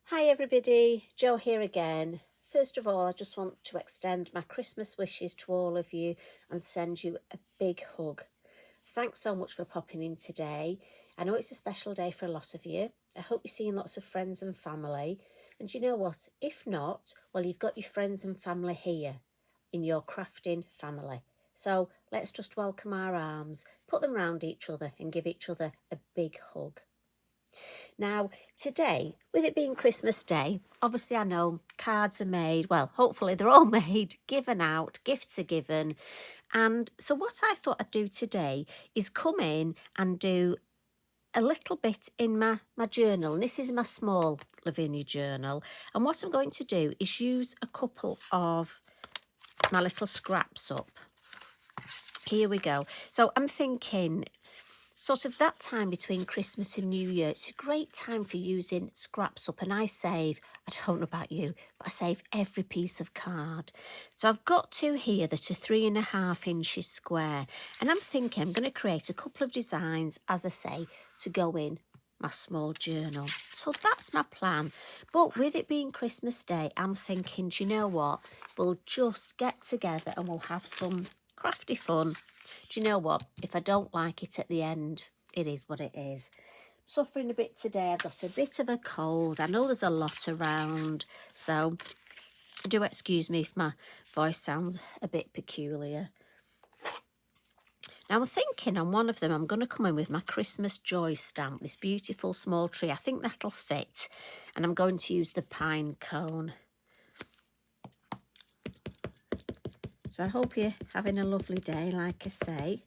Hi everybody, Jo here again. First of all, I just want to extend my Christmas wishes to all of you and send you a big hug. Thanks so much for popping in today. I know it's a special day for a lot of you. I hope you're seeing lots of friends and family. And you know what? If not, well, you've got your friends and family here in your crafting family. So let's just welcome our arms, put them round each other and give each other a big hug. Now, today, with it being Christmas Day, obviously I know cards are made, well, hopefully they're all made, given out, gifts are given. And so what I thought I'd do today is come in and do a little bit in my journal. And this is my small Lavinia Journal. And what I'm going to do is use a couple of my little scraps up. Here we go. So I'm thinking sort of that time between Christmas and New Year, it's a great time for using scraps up. And I save, I don't know about you, but I save every piece of card. So I've got two here that are 3.5 inches square. And I'm thinking I'm going to create a couple of designs, as I say, to go in my small journal. So that's my plan. But with it being Christmas Day, I'm thinking, do you know what? We'll just get together and we'll have some crafty fun. Do you know what? If I don't like it at the end, it is what it is. Suffering a bit today. I've got a bit of a cold. I know there's a lot around, so do excuse me if my voice sounds a bit peculiar. Now I'm thinking on one of them, I'm going to come in with my Christmas Joy stamp, this beautiful small tree. I think that'll fit. And I'm going to use the Pinecone. So I hope you're having a lovely day, like I say.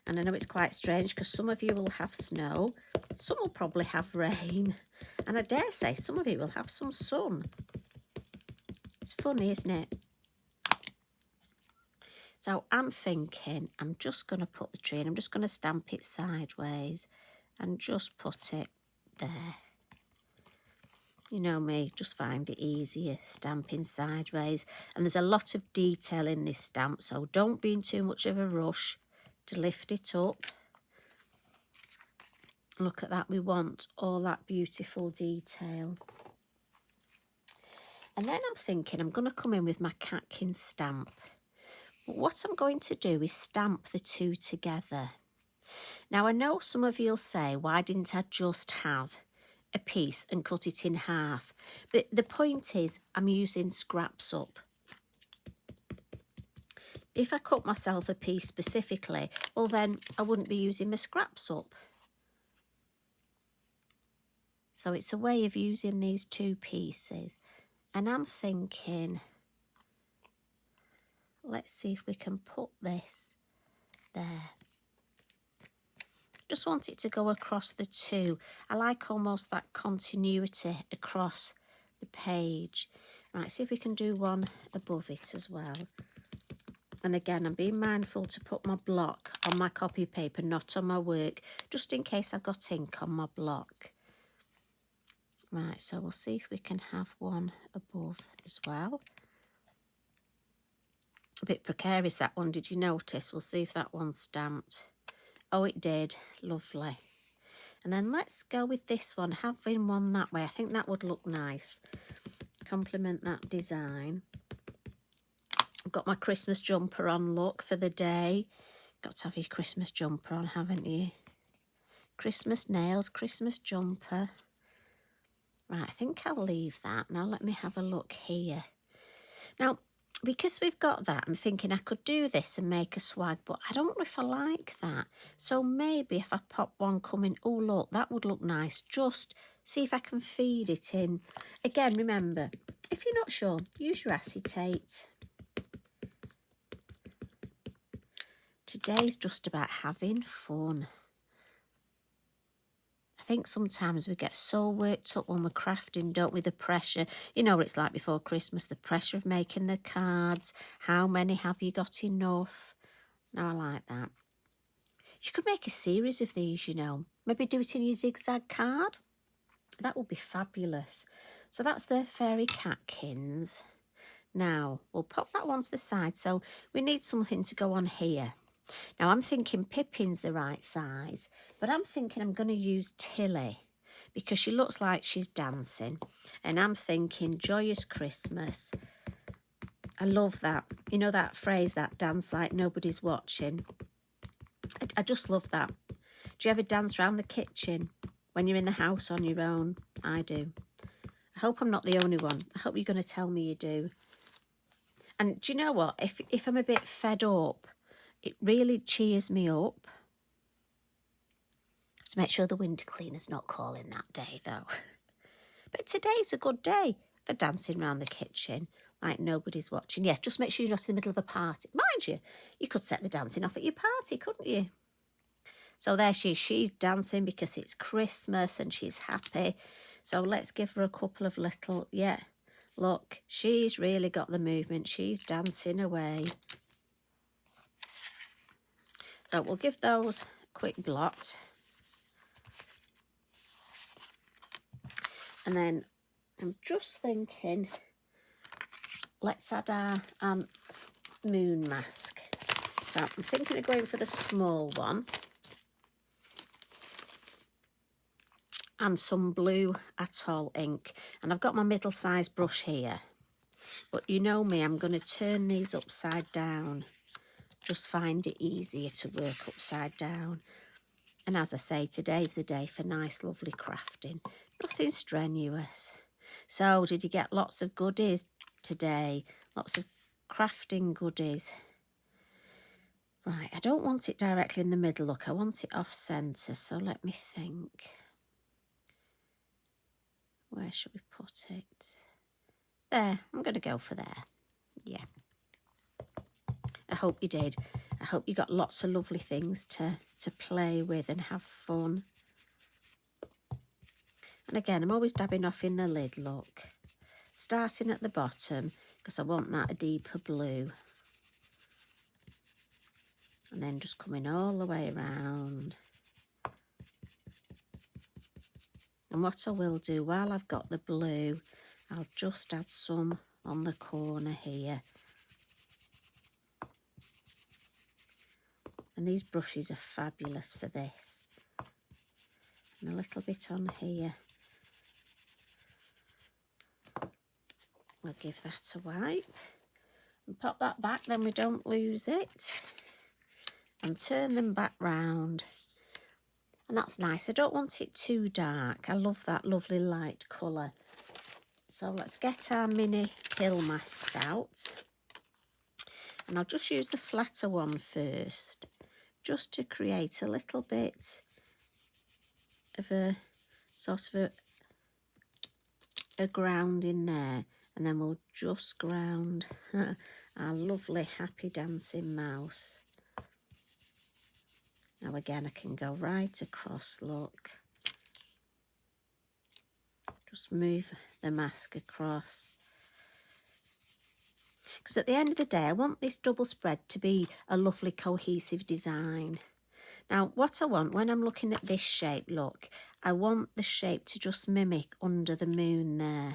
And I know it's quite strange because some of you will have snow, some will probably have rain, and I dare say some of you will have some sun. It's funny, isn't it? So I'm thinking I'm just going to put the tree in, I'm just going to stamp it sideways and just put it there. You know me, just find it easier stamping sideways. And there's a lot of detail in this stamp, so don't be in too much of a rush to lift it up. Look at that, we want all that beautiful detail. And then I'm thinking I'm going to come in with my Catkins stamp. But what I'm going to do is stamp the two together. Now I know some of you'll say, why didn't I just have a piece and cut it in half? But the point is I'm using scraps up. If I cut myself a piece specifically, well then I wouldn't be using my scraps up. So it's a way of using these two pieces. And I'm thinking, let's see if we can put this there. Just want it to go across the two. I like almost that continuity across the page. Right, see if we can do one above it as well. And again, I'm being mindful to put my block on my copy paper, not on my work, just in case I've got ink on my block. Right, so we'll see if we can have one above as well. A bit precarious, that one, did you notice? We'll see if that one's stamped. Oh, it did. Lovely. And then let's go with this one, having one that way. I think that would look nice. Complement that design. I've got my Christmas jumper on, look, for the day. Got to have your Christmas jumper on, haven't you? Christmas nails, Christmas jumper. Right, I think I'll leave that. Now let me have a look here. Now, because we've got that, I'm thinking I could do this and make a swag, but I don't know if I like that. So maybe if I pop one coming, oh look, that would look nice. Just see if I can feed it in. Again, remember, if you're not sure, use your acetate. Today's just about having fun. I think sometimes we get so worked up when we're crafting, don't we? The pressure, you know what it's like before Christmas, the pressure of making the cards. How many have you got enough? No, I like that. You could make a series of these, you know. Maybe do it in your zigzag card. That would be fabulous. So that's the Fairy Catkins. Now, we'll pop that one to the side. So we need something to go on here. Now, I'm thinking Pippin's the right size, but I'm thinking I'm going to use Tilly because she looks like she's dancing. And I'm thinking, joyous Christmas. I love that. You know that phrase, that dance like nobody's watching? I just love that. Do you ever dance around the kitchen when you're in the house on your own? I do. I hope I'm not the only one. I hope you're going to tell me you do. And do you know what? If I'm a bit fed up, it really cheers me up. To make sure the window cleaner's not calling that day, though. But today's a good day for dancing around the kitchen like nobody's watching. Yes, just make sure you're not in the middle of a party. Mind you, you could set the dancing off at your party, couldn't you? So there she is. She's dancing because it's Christmas and she's happy. So let's give her a couple of little, yeah, look, she's really got the movement. She's dancing away. So we'll give those a quick blot. And then I'm just thinking, let's add our moon mask. So I'm thinking of going for the small one. And some blue Atoll ink. And I've got my middle-sized brush here. But you know me, I'm going to turn these upside down. Just find it easier to work upside down. And as I say, today's the day for nice, lovely crafting. Nothing strenuous. So, did you get lots of goodies today? Lots of crafting goodies. Right, I don't want it directly in the middle, look. I want it off centre, so let me think. Where should we put it? There, I'm going to go for there. Yeah. I hope you did. I hope you got lots of lovely things to play with and have fun. And again, I'm always dabbing off in the lid, look. Starting at the bottom, because I want that a deeper blue. And then just coming all the way around. And what I will do, while I've got the blue, I'll just add some on the corner here. And these brushes are fabulous for this. And a little bit on here. We'll give that a wipe. And pop that back, then we don't lose it. And turn them back round. And that's nice. I don't want it too dark. I love that lovely light colour. So let's get our mini pill masks out. And I'll just use the flatter one first, just to create a little bit of a sort of a ground in there. And then we'll just ground our lovely happy dancing mouse. Now again, I can go right across, look. Just move the mask across. Because at the end of the day, I want this double spread to be a lovely cohesive design. Now, what I want when I'm looking at this shape, look, I want the shape to just mimic under the moon there.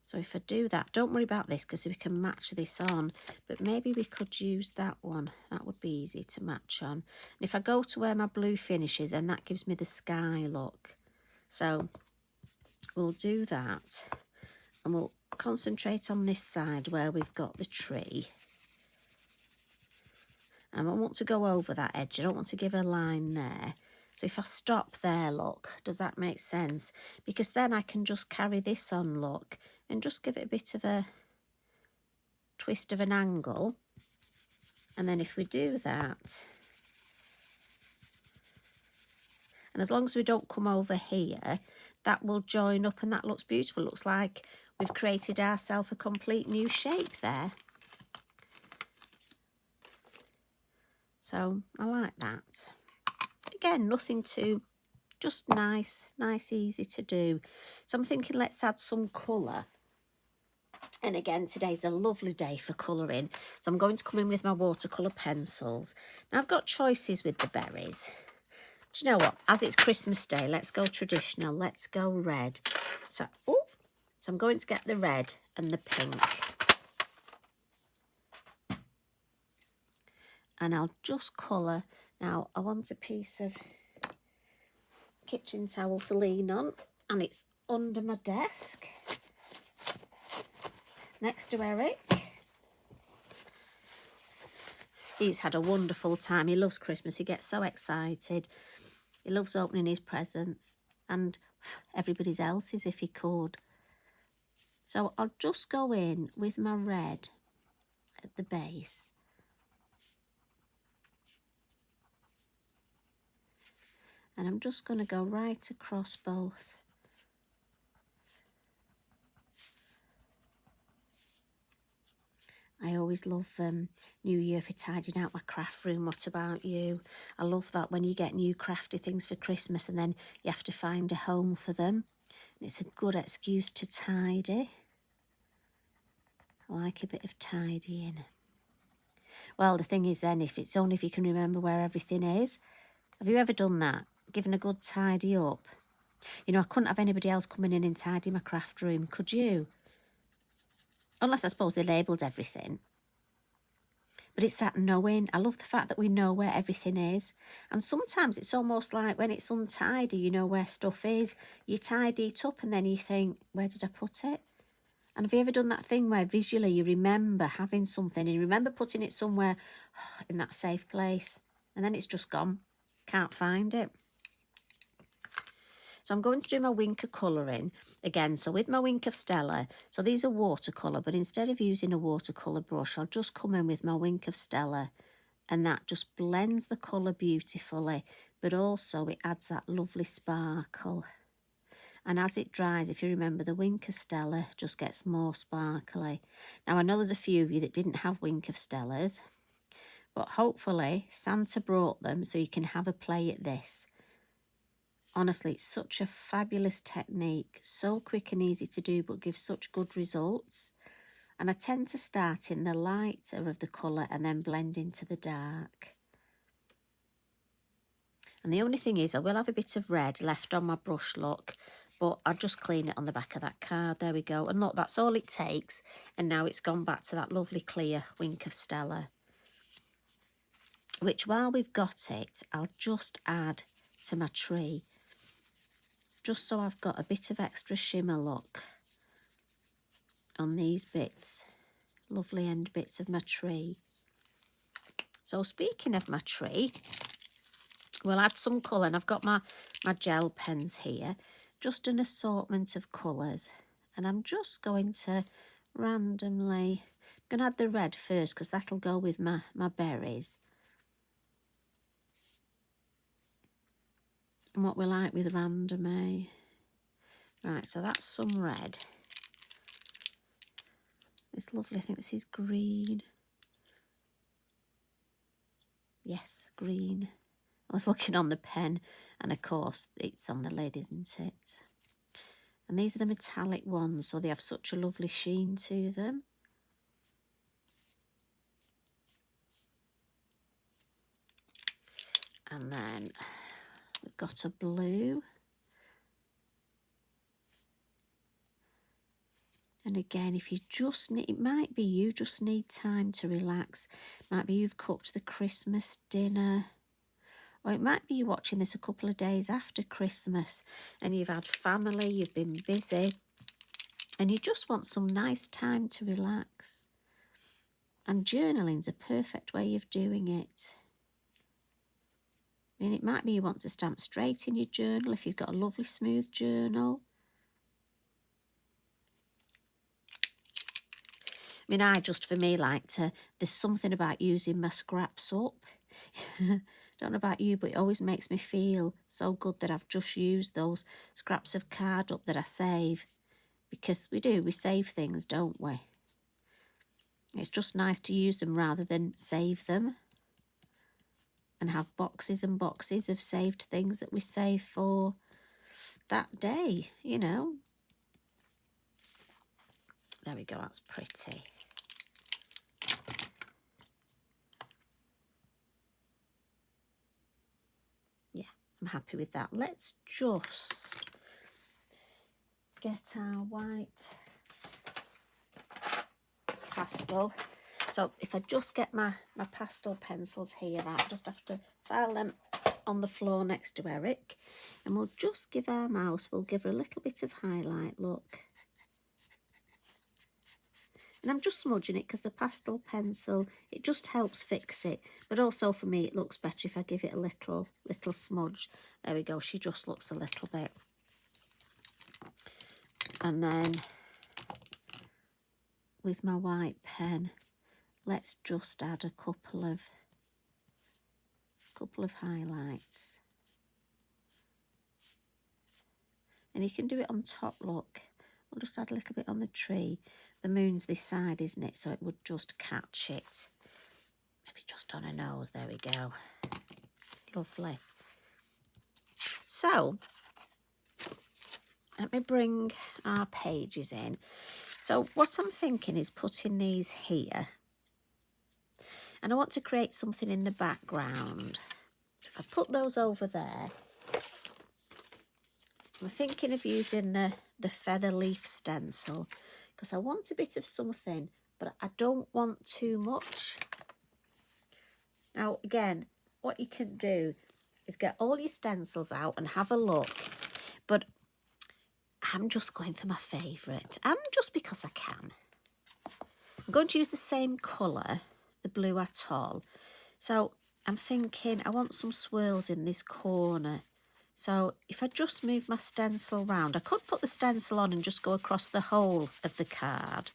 So if I do that, don't worry about this because we can match this on, but maybe we could use that one. That would be easy to match on. And if I go to where my blue finishes, then that gives me the sky look. So we'll do that and we'll concentrate on this side where we've got the tree. And I want to go over that edge. I don't want to give a line there. So if I stop there, look, does that make sense? Because then I can just carry this on, look, and just give it a bit of a twist of an angle. And then if we do that, and as long as we don't come over here, that will join up and that looks beautiful. Looks like we've created ourselves a complete new shape there. So I like that. Again, nothing too, just nice, easy to do. So I'm thinking let's add some colour. And again, today's a lovely day for colouring. So I'm going to come in with my watercolour pencils. Now I've got choices with the berries. Do you know what? As it's Christmas Day, let's go traditional. Let's go red. So I'm going to get the red and the pink. And I'll just colour. Now, I want a piece of kitchen towel to lean on, and it's under my desk next to Eric. He's had a wonderful time. He loves Christmas. He gets so excited. He loves opening his presents and everybody else's if he could. So I'll just go in with my red at the base. And I'm just going to go right across both. I always love New Year for tidying out my craft room. What about you? I love that when you get new crafty things for Christmas and then you have to find a home for them. And it's a good excuse to tidy. I like a bit of tidying. Well, the thing is then, if it's only if you can remember where everything is. Have you ever done that? Given a good tidy up? You know, I couldn't have anybody else coming in and tidy my craft room, could you? Unless I suppose they labelled everything. But it's that knowing. I love the fact that we know where everything is. And sometimes it's almost like when it's untidy, you know where stuff is. You tidy it up and then you think, where did I put it? And have you ever done that thing where visually you remember having something and you remember putting it somewhere in that safe place and then it's just gone? Can't find it. So I'm going to do my wink of colouring again. So with my wink of Stella, so these are watercolour, but instead of using a watercolour brush, I'll just come in with my wink of Stella and that just blends the colour beautifully, but also it adds that lovely sparkle. And as it dries, if you remember, the wink of Stella just gets more sparkly. Now, I know there's a few of you that didn't have wink of Stellas, but hopefully Santa brought them so you can have a play at this. Honestly, it's such a fabulous technique, so quick and easy to do, but gives such good results. And I tend to start in the lighter of the colour and then blend into the dark. And the only thing is, I will have a bit of red left on my brush, look, but I'll just clean it on the back of that card. There we go. And look, that's all it takes. And now it's gone back to that lovely clear wink of Stella. Which, while we've got it, I'll just add to my tree. Just so I've got a bit of extra shimmer, look, on these bits, lovely end bits of my tree. So speaking of my tree, we'll add some colour, and I've got my gel pens here, just an assortment of colours. And I'm just going to randomly, I'm going to add the red first because that'll go with my berries. And what we like with random, eh? Right, so that's some red. It's lovely. I think this is green. Yes, green. I was looking on the pen, and of course it's on the lid, isn't it? And these are the metallic ones, so they have such a lovely sheen to them. And then we've got a blue. And again, if you just need, it might be you just need time to relax. It might be you've cooked the Christmas dinner. Or it might be you're watching this a couple of days after Christmas and you've had family, you've been busy, and you just want some nice time to relax. And journaling's a perfect way of doing it. I mean, it might be you want to stamp straight in your journal if you've got a lovely smooth journal. I mean, for me, like to, there's something about using my scraps up. Don't know about you, but it always makes me feel so good that I've just used those scraps of card up that I save. Because we save things, don't we? It's just nice to use them rather than save them. And have boxes and boxes of saved things that we save for that day, you know. There we go, that's pretty. Yeah, I'm happy with that. Let's just get our white pastel. So if I just get my pastel pencils here, I just have to file them on the floor next to Eric, and we'll just give our mouse, we'll give her a little bit of highlight, look. And I'm just smudging it because the pastel pencil, it just helps fix it. But also for me, it looks better if I give it a little smudge. There we go, she just looks a little bit. And then with my white pen, let's just add a couple of highlights. And you can do it on top, look. We'll just add a little bit on the tree. The moon's this side, isn't it? So it would just catch it. Maybe just on her nose. There we go. Lovely. So, let me bring our pages in. So what I'm thinking is putting these here. And I want to create something in the background. So if I put those over there, I'm thinking of using the feather leaf stencil because I want a bit of something, but I don't want too much. Now, again, what you can do is get all your stencils out and have a look, but I'm just going for my favourite, and just because I can. I'm going to use the same colour, the blue Atoll. So I'm thinking I want some swirls in this corner. So if I just move my stencil round, I could put the stencil on and just go across the whole of the card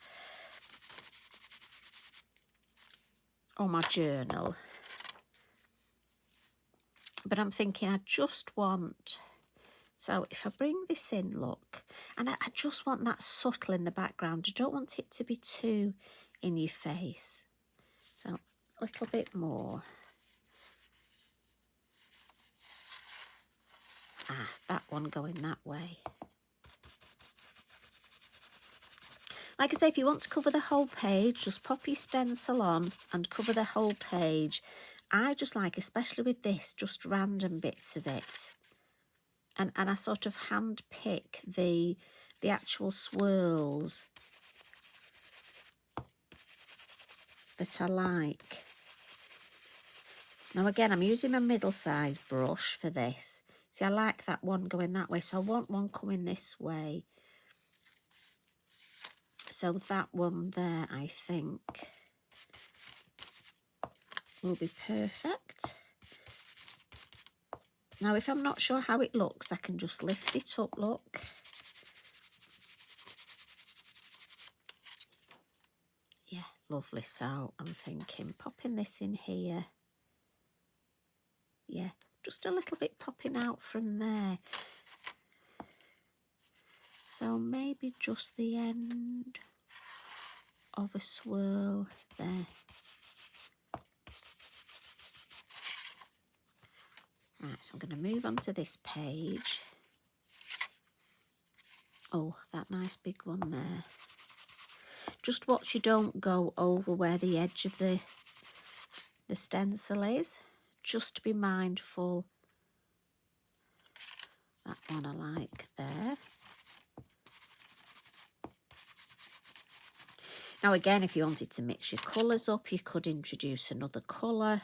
or my journal. But I'm thinking I just want, so if I bring this in, look, and I just want that subtle in the background. I don't want it to be too in your face. So a little bit more. That one going that way. Like I say, if you want to cover the whole page, just pop your stencil on and cover the whole page. I just like, especially with this, just random bits of it. And I sort of hand pick the actual swirls that I like. Now again, I'm using my middle-sized brush for this. See, I like that one going that way, so I want one coming this way. So that one there, I think, will be perfect. Now, if I'm not sure how it looks, I can just lift it up, look. Yeah, lovely. So I'm thinking popping this in here. Yeah, just a little bit popping out from there. So maybe just the end of a swirl there. Right, so I'm going to move on to this page. Oh, that nice big one there. Just watch you don't go over where the edge of the stencil is. Just be mindful. That one I like there. Now again, if you wanted to mix your colours up, you could introduce another colour.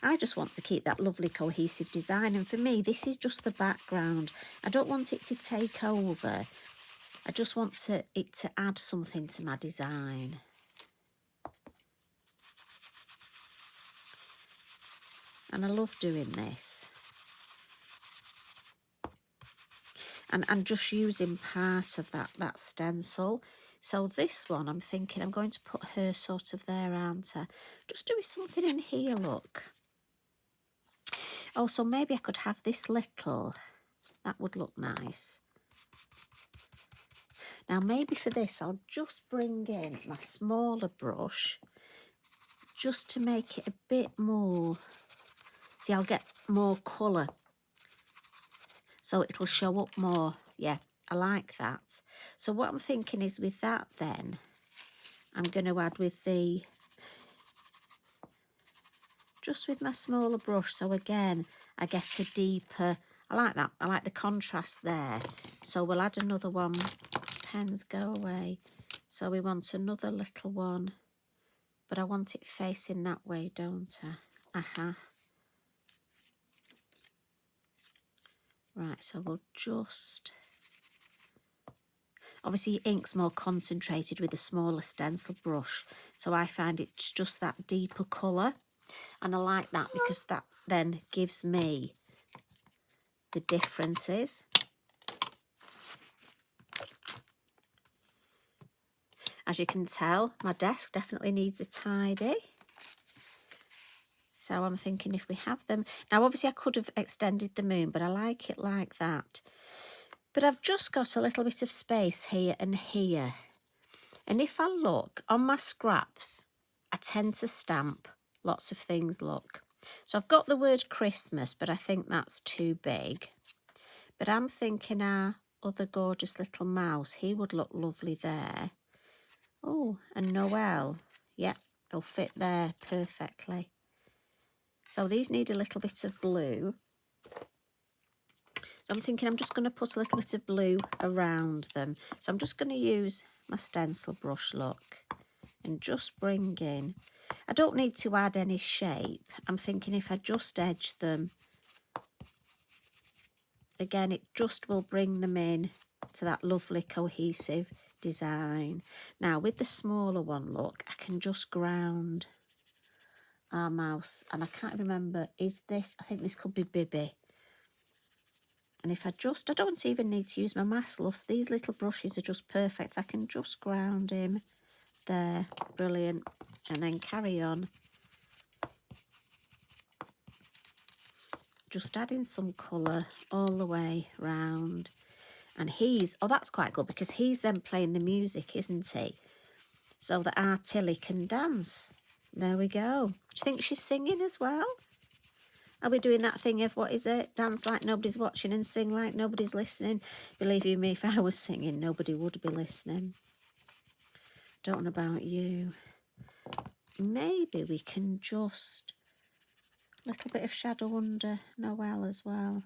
I just want to keep that lovely cohesive design, and for me this is just the background. I don't want it to take over. I just want it to add something to my design. And I love doing this. And just using part of that stencil. So this one, I'm thinking I'm going to put her sort of there, aren't I? Just doing something in here, look. Oh, so maybe I could have this little. That would look nice. Now, maybe for this, I'll just bring in my smaller brush just to make it a bit more. See, I'll get more colour. So it'll show up more. Yeah, I like that. So what I'm thinking is with that then, I'm going to add with the, just with my smaller brush. So again, I get a deeper, I like that. I like the contrast there. So we'll add another one. Pens go away. So we want another little one. But I want it facing that way, don't I? Right, so we'll just... Obviously, ink's more concentrated with a smaller stencil brush, so I find it's just that deeper colour. And I like that because that then gives me the differences. As you can tell, my desk definitely needs a tidy. So I'm thinking if we have them... Now, obviously, I could have extended the moon, but I like it like that. But I've just got a little bit of space here and here. And if I look on my scraps, I tend to stamp lots of things, look. So I've got the word Christmas, but I think that's too big. But I'm thinking our other gorgeous little mouse, he would look lovely there. Oh, and Noel. Yeah, he'll fit there perfectly. So these need a little bit of blue. So I'm thinking I'm just going to put a little bit of blue around them. So I'm just going to use my stencil brush, look, and just bring in. I don't need to add any shape. I'm thinking if I just edge them, again, it just will bring them in to that lovely cohesive design. Now, with the smaller one, look, I can just ground our mouse. And I can't remember, is this, I think this could be Bibi. And if I don't even need to use my mask. These little brushes are just perfect. I can just ground him there. Brilliant. And then carry on. Just adding some colour all the way round. And he's, oh, that's quite good because he's then playing the music, isn't he? So that our Tilly can dance. There we go. Do you think she's singing as well? Are we doing that thing of, what is it? Dance like nobody's watching and sing like nobody's listening. Believe you me, if I was singing, nobody would be listening. Don't know about you. Maybe we can just... a little bit of shadow under Noel as well.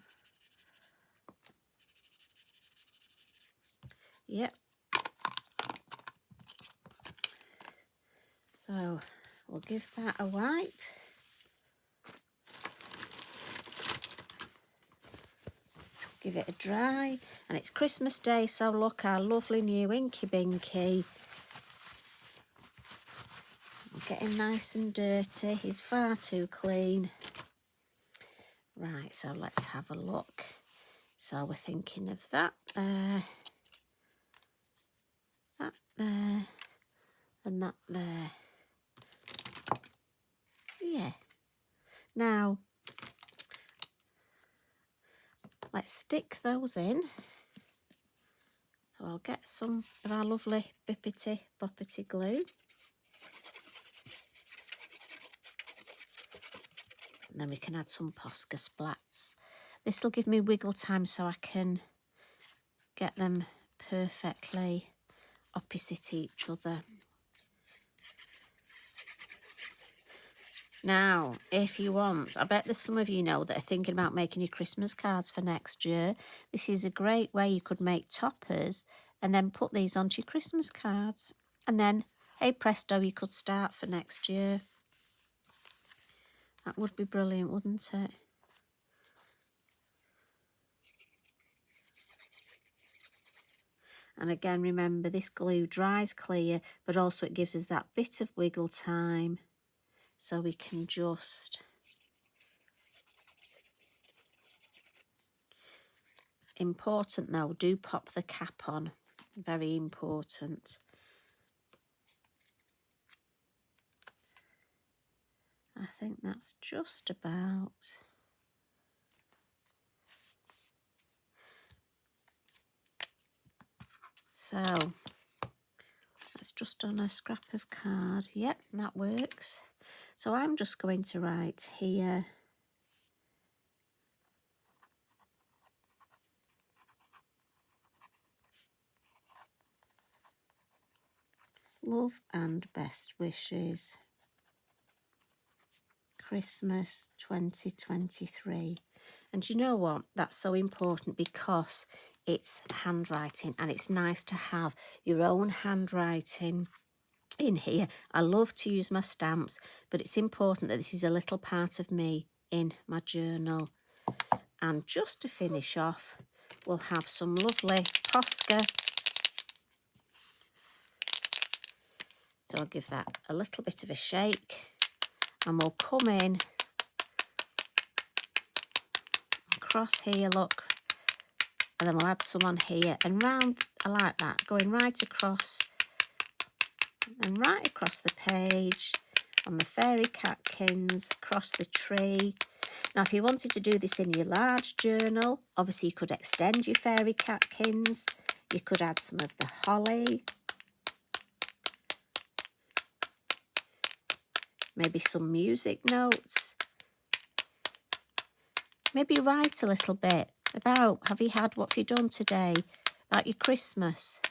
Yep. So we'll give that a wipe. Give it a dry. And it's Christmas Day, so look, our lovely new Inky Binky. Getting nice and dirty. He's far too clean. Right, so let's have a look. So we're thinking of that there, and that there. Yeah. Now, let's stick those in. So I'll get some of our lovely bippity boppity glue. And then we can add some Posca splats. This will give me wiggle time so I can get them perfectly opposite each other. Now, if you want, I bet there's some of you know that are thinking about making your Christmas cards for next year. This is a great way you could make toppers and then put these onto your Christmas cards. And then, hey presto, you could start for next year. That would be brilliant, wouldn't it? And again, remember, this glue dries clear, but also it gives us that bit of wiggle time. So we can just... Important though, do pop the cap on. Very important. I think that's just about... So, that's just on a scrap of card. Yep, that works. So I'm just going to write here... Love and best wishes. Christmas 2023. And you know what? That's so important because it's handwriting and it's nice to have your own handwriting in here. I love to use my stamps, but it's important that this is a little part of me in my journal. And just to finish off, we'll have some lovely Posca. So I'll give that a little bit of a shake, and we'll come in across here, look, and then we'll add some on here and round. I like that, going right across and right across the page on the fairy catkins, across the tree. Now, if you wanted to do this in your large journal, obviously you could extend your fairy catkins. You could add some of the holly, maybe some music notes. Maybe write a little bit about, what have you done today, about your Christmas.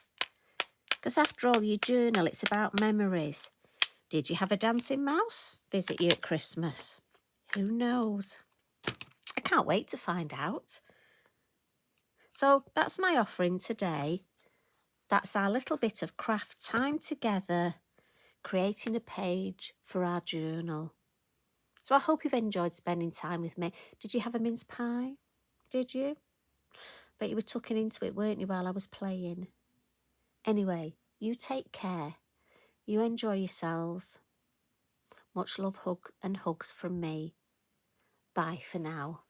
Because after all, your journal, it's about memories. Did you have a dancing mouse visit you at Christmas? Who knows? I can't wait to find out. So that's my offering today. That's our little bit of craft time together, creating a page for our journal. So I hope you've enjoyed spending time with me. Did you have a mince pie? Did you? But you were tucking into it, weren't you, while I was playing? Anyway, you take care. You enjoy yourselves. Much love, hug and hugs from me. Bye for now.